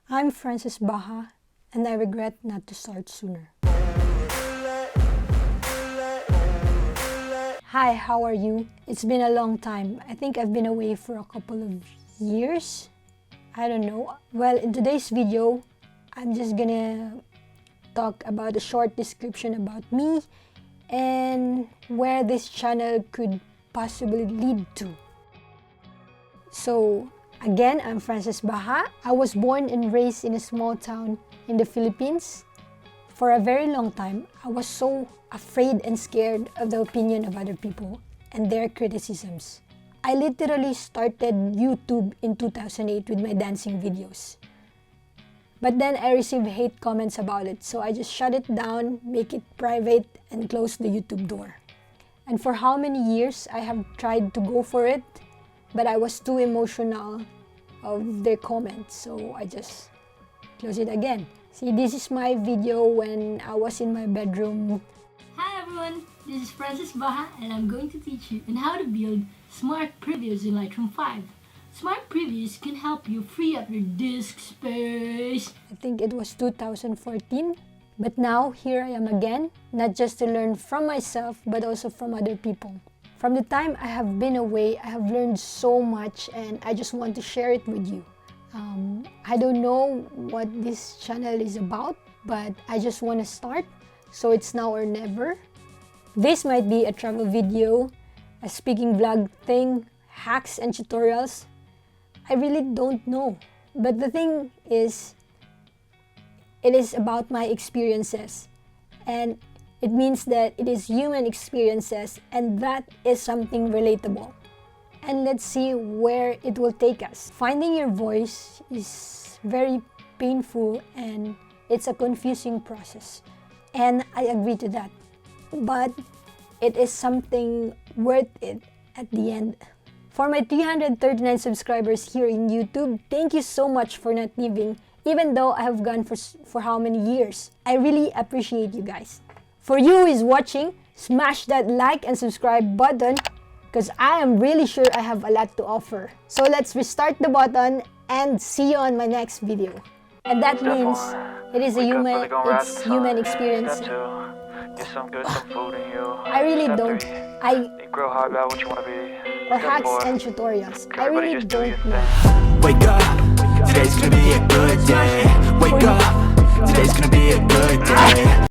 I'm Francis Baja, and I regret not to start sooner. Hi, how are you? It's been a long time. I think I've been away for a couple of years. I don't know. Well, in today's video, I'm just gonna talk about a short description about me and where this channel could possibly lead to. So, again, I'm Francis Baja. I was born and raised in a small town in the Philippines. For a very long time, I was so afraid and scared of the opinion of other people and their criticisms. I literally started YouTube in 2008 with my dancing videos. But then I received hate comments about it, so I just shut it down, make it private, and close the YouTube door. And for how many years I have tried to go for it, but I was too emotional of their comments, so I just close it again. See, this is my video when I was in my bedroom. Hi everyone, this is Francis Baja and I'm going to teach you on how to build smart previews in Lightroom 5. Smart previews can help you free up your disk space. I think it was 2014. But now, here I am again, not just to learn from myself, but also from other people. From the time I have been away, I have learned so much and I just want to share it with you. I don't know what this channel is about, but I just want to start, so it's now or never. This might be a travel video, a speaking vlog thing, hacks and tutorials. I really don't know. But the thing is, it is about my experiences. And it means that it is human experiences, and that is something relatable. And let's see where it will take us. Finding your voice is very painful and it's a confusing process. And I agree to that. But it is something worth it at the end. For my 339 subscribers here in YouTube, thank you so much for not leaving, even though I have gone for how many years. I really appreciate you guys. For you who is watching, smash that like and subscribe button because I am really sure I have a lot to offer. So let's restart the button and see you on my next video. And that means it is human experience. I really don't. Or hacks and tutorials. I really don't know. Wake up, today's gonna be a good day. Wake up, today's gonna be a good day.